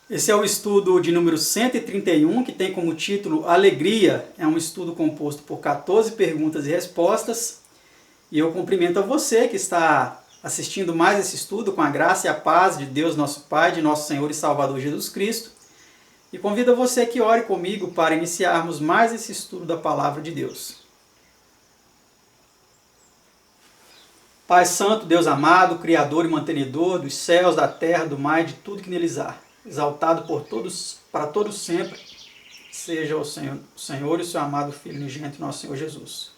Esse é o estudo de número 131, que tem como título Alegria. É um estudo composto por 14 perguntas e respostas. E eu cumprimento a você que está assistindo mais esse estudo com a graça e a paz de Deus nosso Pai, de nosso Senhor e Salvador Jesus Cristo. E convido a você que ore comigo para iniciarmos mais esse estudo da Palavra de Deus. Pai Santo, Deus amado, Criador e mantenedor dos céus, da terra, do mar e de tudo que neles há, exaltado por todos, para todos sempre, seja o Senhor e o seu amado Filho unigênito, nosso Senhor Jesus.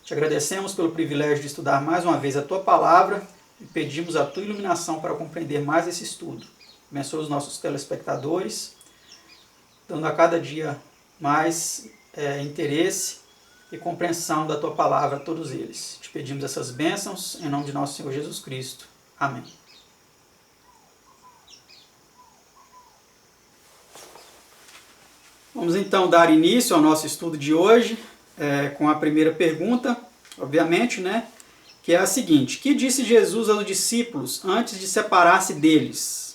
Te agradecemos pelo privilégio de estudar mais uma vez a Tua Palavra e pedimos a Tua iluminação para compreender mais esse estudo. Abençoa os nossos telespectadores, dando a cada dia mais interesse e compreensão da Tua Palavra a todos eles. Te pedimos essas bênçãos em nome de nosso Senhor Jesus Cristo. Amém. Vamos então dar início ao nosso estudo de hoje com a primeira pergunta, obviamente, que é a seguinte: que disse Jesus aos discípulos antes de separar-se deles?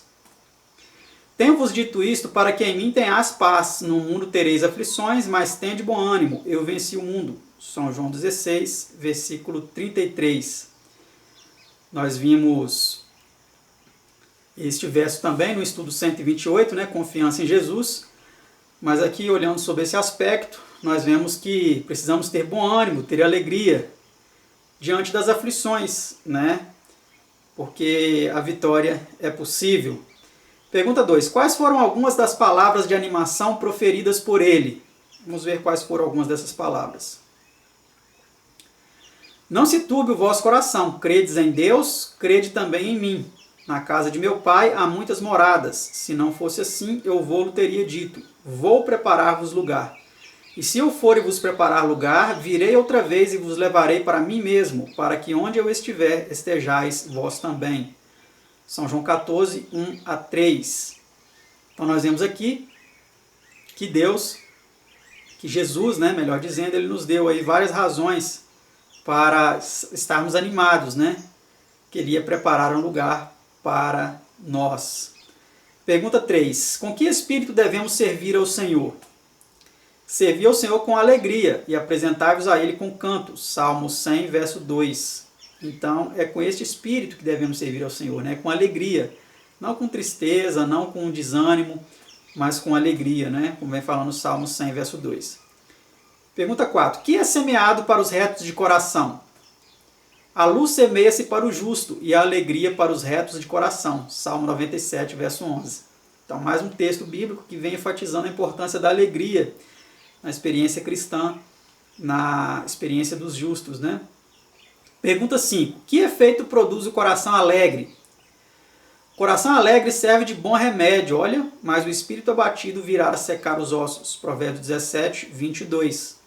Tenho-vos dito isto para que em mim tenhais paz. No mundo tereis aflições, mas tende bom ânimo, eu venci o mundo. São João 16, versículo 33. Nós vimos este verso também no estudo 128, confiança em Jesus. Mas aqui, olhando sobre esse aspecto, nós vemos que precisamos ter bom ânimo, ter alegria diante das aflições, porque a vitória é possível. Pergunta 2. Quais foram algumas das palavras de animação proferidas por ele? Vamos ver quais foram algumas dessas palavras. Não se turbe o vosso coração, credes em Deus, crede também em mim. Na casa de meu pai há muitas moradas. Se não fosse assim, eu vou-lo teria dito. Vou preparar-vos lugar. E se eu for e vos preparar lugar, virei outra vez e vos levarei para mim mesmo, para que onde eu estiver, estejais vós também. São João 14, 1 a 3. Então nós vemos aqui que Jesus, melhor dizendo, ele nos deu aí várias razões para estarmos animados, Queria preparar um lugar para nós. Pergunta 3. Com que espírito devemos servir ao Senhor? Servir ao Senhor com alegria e apresentar-vos a Ele com cantos. Salmo 100, verso 2. Então, é com este espírito que devemos servir ao Senhor, com alegria. Não com tristeza, não com desânimo, mas com alegria, como vem falando no Salmo 100, verso 2. Pergunta 4. Que é semeado para os retos de coração? A luz semeia-se para o justo e a alegria para os retos de coração. Salmo 97, verso 11. Então, mais um texto bíblico que vem enfatizando a importância da alegria na experiência cristã, na experiência dos justos, Pergunta 5. Que efeito produz o coração alegre? O coração alegre serve de bom remédio, mas o espírito abatido virá a secar os ossos. Provérbios 17, 22.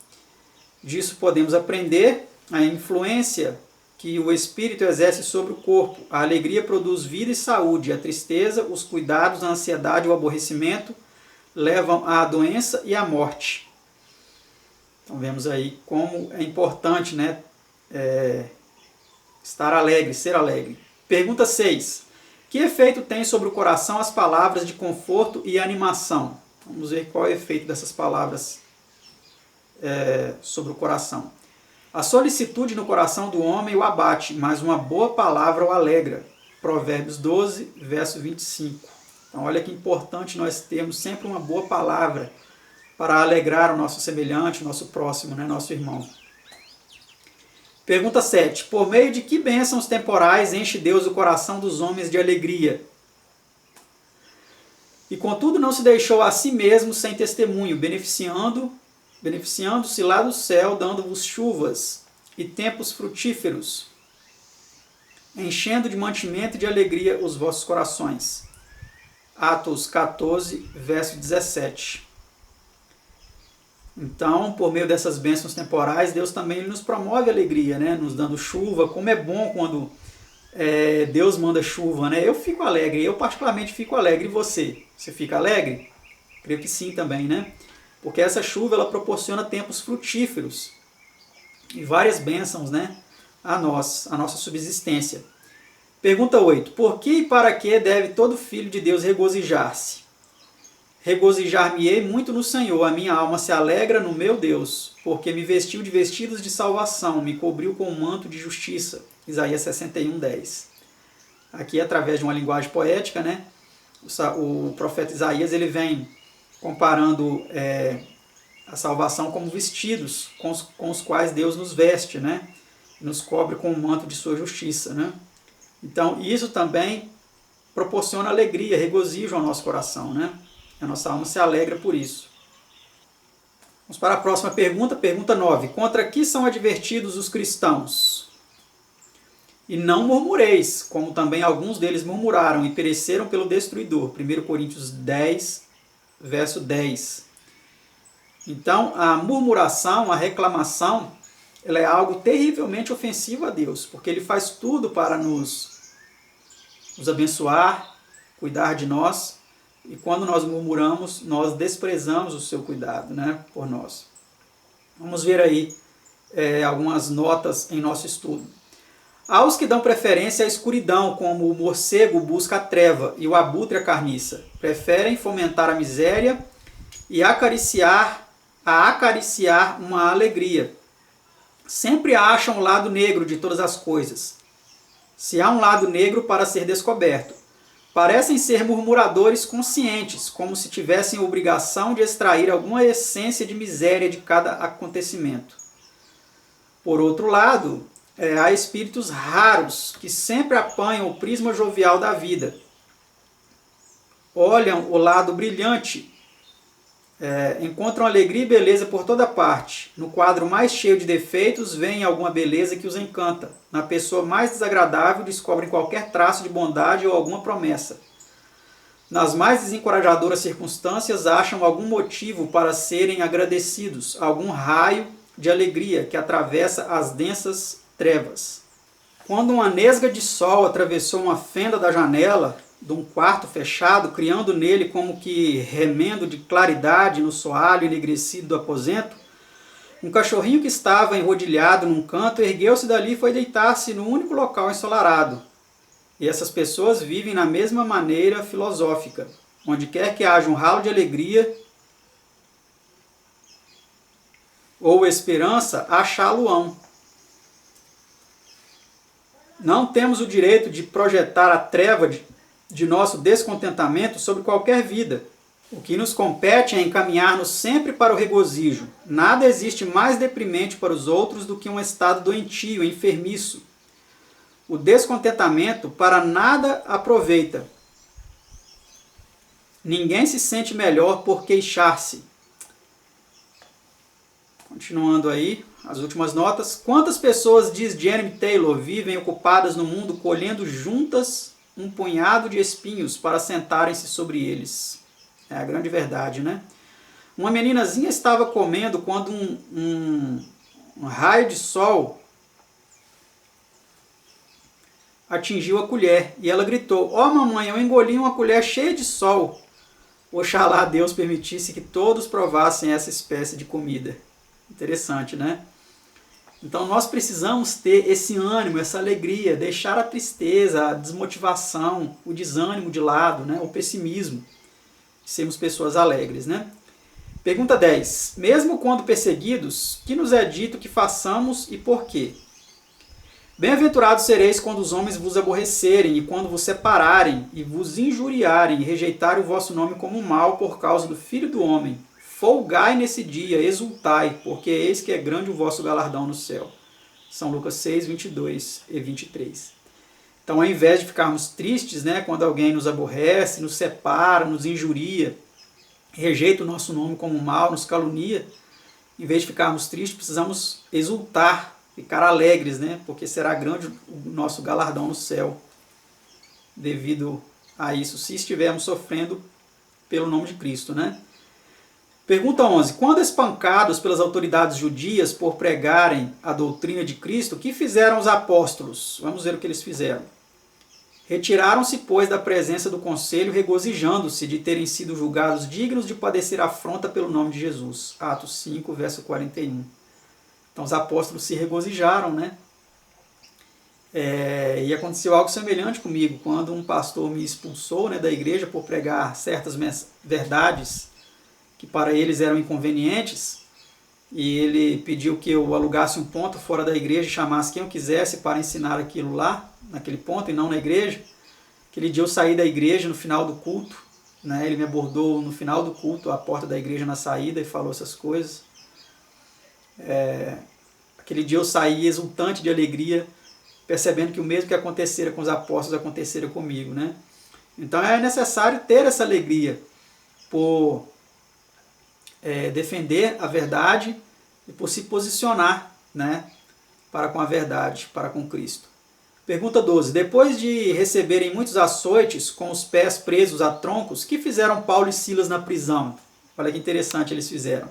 Disso podemos aprender a influência que o espírito exerce sobre o corpo. A alegria produz vida e saúde. A tristeza, os cuidados, a ansiedade e o aborrecimento levam à doença e à morte. Então vemos aí como é importante estar alegre, ser alegre. Pergunta 6. Que efeito tem sobre o coração as palavras de conforto e animação? Vamos ver qual é o efeito dessas palavras sobre o coração. A solicitude no coração do homem o abate, mas uma boa palavra o alegra. Provérbios 12, verso 25. Então olha que importante nós termos sempre uma boa palavra para alegrar o nosso semelhante, o nosso próximo, nosso irmão. Pergunta 7. Por meio de que bênçãos temporais enche Deus o coração dos homens de alegria? E contudo não se deixou a si mesmo sem testemunho, beneficiando-se lá do céu, dando-vos chuvas e tempos frutíferos, enchendo de mantimento e de alegria os vossos corações. Atos 14, verso 17. Então, por meio dessas bênçãos temporais, Deus também nos promove alegria, nos dando chuva. Como é bom quando Deus manda chuva, Eu fico alegre, eu particularmente fico alegre. E você? Você fica alegre? Creio que sim também, Porque essa chuva ela proporciona tempos frutíferos e várias bênçãos, a nossa subsistência. Pergunta 8. Por que e para que deve todo filho de Deus regozijar-se? regozijar-me-ei muito no Senhor, a minha alma se alegra no meu Deus, porque me vestiu de vestidos de salvação, me cobriu com um manto de justiça. Isaías 61:10. Aqui, através de uma linguagem poética, né, o profeta Isaías ele vem comparando a salvação como vestidos com os quais Deus nos veste, né, nos cobre com o manto de sua justiça. Né? Então, isso também proporciona alegria, regozijo ao nosso coração. Né? A nossa alma se alegra por isso. Vamos para a próxima pergunta, pergunta 9. Contra que são advertidos os cristãos? E não murmureis, como também alguns deles murmuraram e pereceram pelo destruidor. 1 Coríntios 10, verso 10. Então, a murmuração, a reclamação, ela é algo terrivelmente ofensivo a Deus, porque Ele faz tudo para nos abençoar, cuidar de nós, e quando nós murmuramos, nós desprezamos o seu cuidado, né, por nós. Vamos ver aí algumas notas em nosso estudo. Há os que dão preferência à escuridão, como o morcego busca a treva e o abutre a carniça. Preferem fomentar a miséria e acariciar uma alegria. Sempre acham o lado negro de todas as coisas. Se há um lado negro para ser descoberto. Parecem ser murmuradores conscientes, como se tivessem obrigação de extrair alguma essência de miséria de cada acontecimento. Por outro lado, há espíritos raros que sempre apanham o prisma jovial da vida. Olham o lado brilhante, encontram alegria e beleza por toda parte. No quadro mais cheio de defeitos, veem alguma beleza que os encanta. Na pessoa mais desagradável, descobrem qualquer traço de bondade ou alguma promessa. Nas mais desencorajadoras circunstâncias, acham algum motivo para serem agradecidos, algum raio de alegria que atravessa as densas trevas. Quando uma nesga de sol atravessou uma fenda da janela de um quarto fechado, criando nele como que remendo de claridade no soalho enegrecido do aposento, um cachorrinho que estava enrodilhado num canto ergueu-se dali e foi deitar-se no único local ensolarado. E essas pessoas vivem na mesma maneira filosófica. Onde quer que haja um ralo de alegria ou esperança, achá-lo-ão. Não temos o direito de projetar a treva de nosso descontentamento sobre qualquer vida. O que nos compete é encaminhar-nos sempre para o regozijo. Nada existe mais deprimente para os outros do que um estado doentio, enfermiço. O descontentamento para nada aproveita. Ninguém se sente melhor por queixar-se. Continuando aí, as últimas notas. Quantas pessoas, diz Jeremy Taylor, vivem ocupadas no mundo colhendo juntas um punhado de espinhos para sentarem-se sobre eles? É a grande verdade, né? Uma meninazinha estava comendo quando um raio de sol atingiu a colher. E ela gritou: "Ó mamãe, eu engoli uma colher cheia de sol." Oxalá Deus permitisse que todos provassem essa espécie de comida. Interessante, né? Então nós precisamos ter esse ânimo, essa alegria, deixar a tristeza, a desmotivação, o desânimo de lado, né? O pessimismo. Sermos pessoas alegres, né? Pergunta 10. Mesmo quando perseguidos, que nos é dito que façamos e por quê? Bem-aventurados sereis quando os homens vos aborrecerem e quando vos separarem e vos injuriarem e rejeitarem o vosso nome como mal por causa do Filho do Homem. Folgai nesse dia, exultai, porque eis que é grande o vosso galardão no céu. São Lucas 6, 22 e 23. Então, ao invés de ficarmos tristes, né, quando alguém nos aborrece, nos separa, nos injuria, rejeita o nosso nome como mal, nos calunia, em vez de ficarmos tristes, precisamos exultar, ficar alegres, né, porque será grande o nosso galardão no céu, devido a isso, se estivermos sofrendo pelo nome de Cristo, né? Pergunta 11. Quando espancados pelas autoridades judias por pregarem a doutrina de Cristo, o que fizeram os apóstolos? Vamos ver o que eles fizeram. Retiraram-se, pois, da presença do conselho, regozijando-se de terem sido julgados dignos de padecer afronta pelo nome de Jesus. Atos 5, verso 41. Então os apóstolos se regozijaram, né? E aconteceu algo semelhante comigo, quando um pastor me expulsou, né, da igreja por pregar certas verdades que para eles eram inconvenientes, e ele pediu que eu alugasse um ponto fora da igreja e chamasse quem eu quisesse para ensinar aquilo lá, naquele ponto, e não na igreja. Aquele dia eu saí da igreja no final do culto, né, ele me abordou no final do culto, à porta da igreja na saída, e falou essas coisas. Aquele dia eu saí exultante de alegria, percebendo que o mesmo que acontecera com os apóstolos acontecera comigo, né? Então é necessário ter essa alegria por defender a verdade e por se posicionar, né, para com a verdade, para com Cristo. Pergunta 12. Depois de receberem muitos açoites com os pés presos a troncos, que fizeram Paulo e Silas na prisão? Olha que interessante eles fizeram.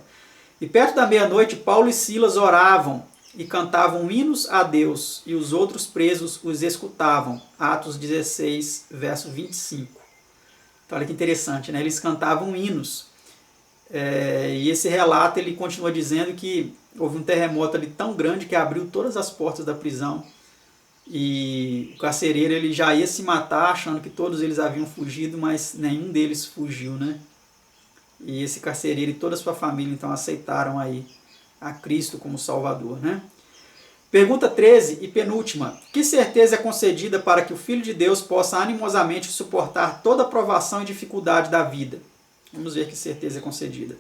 E perto da meia-noite, Paulo e Silas oravam e cantavam hinos a Deus, e os outros presos os escutavam. Atos 16, verso 25. Então, olha que interessante, né? Eles cantavam hinos. E esse relato ele continua dizendo que houve um terremoto ali tão grande que abriu todas as portas da prisão. E o carcereiro ele já ia se matar, achando que todos eles haviam fugido, mas nenhum deles fugiu, né? E esse carcereiro e toda a sua família então aceitaram aí a Cristo como Salvador, né? Pergunta 13 e penúltima. Que certeza é concedida para que o Filho de Deus possa animosamente suportar toda a provação e dificuldade da vida? Vamos ver que certeza é concedida.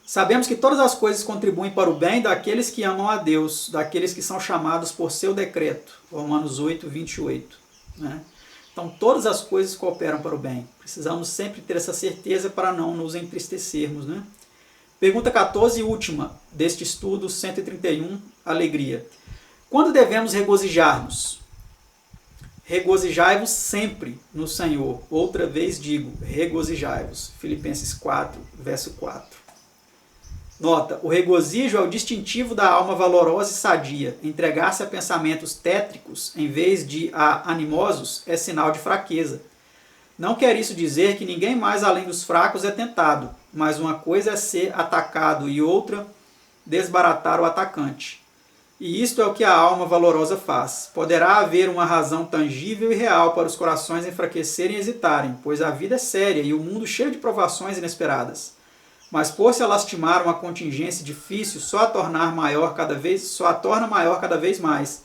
Sabemos que todas as coisas contribuem para o bem daqueles que amam a Deus, daqueles que são chamados por seu decreto. Romanos 8, 28. Né? Então, todas as coisas cooperam para o bem. Precisamos sempre ter essa certeza para não nos entristecermos, né? Pergunta 14 e última deste estudo 131, alegria. Quando devemos regozijar-nos? Regozijai-vos sempre no Senhor. Outra vez digo, regozijai-vos. Filipenses 4, verso 4. Nota, o regozijo é o distintivo da alma valorosa e sadia. Entregar-se a pensamentos tétricos em vez de a animosos é sinal de fraqueza. Não quer isso dizer que ninguém mais além dos fracos é tentado, mas uma coisa é ser atacado e outra desbaratar o atacante. E isto é o que a alma valorosa faz. Poderá haver uma razão tangível e real para os corações enfraquecerem e hesitarem, pois a vida é séria e o mundo cheio de provações inesperadas. Mas por se lastimar uma contingência difícil, só a torna maior cada vez mais,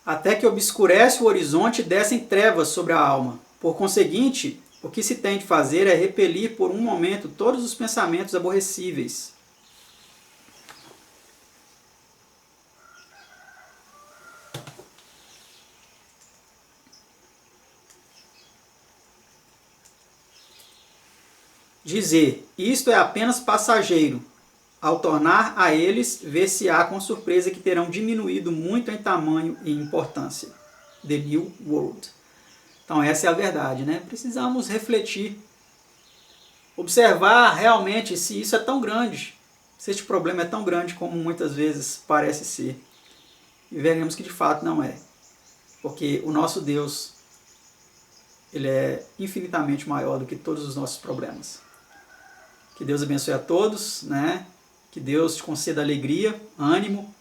até que obscurece o horizonte e descem trevas sobre a alma. Por conseguinte, o que se tem de fazer é repelir por um momento todos os pensamentos aborrecíveis. Dizer, isto é apenas passageiro. Ao tornar a eles, ver-se-á com surpresa que terão diminuído muito em tamanho e importância. The New World. Então essa é a verdade, né? Precisamos refletir, observar realmente se isso é tão grande, se este problema é tão grande como muitas vezes parece ser. E veremos que de fato não é. Porque o nosso Deus, ele é infinitamente maior do que todos os nossos problemas. Que Deus abençoe a todos, né? Que Deus te conceda alegria, ânimo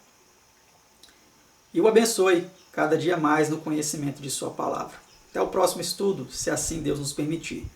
e o abençoe cada dia mais no conhecimento de sua palavra. Até o próximo estudo, se assim Deus nos permitir.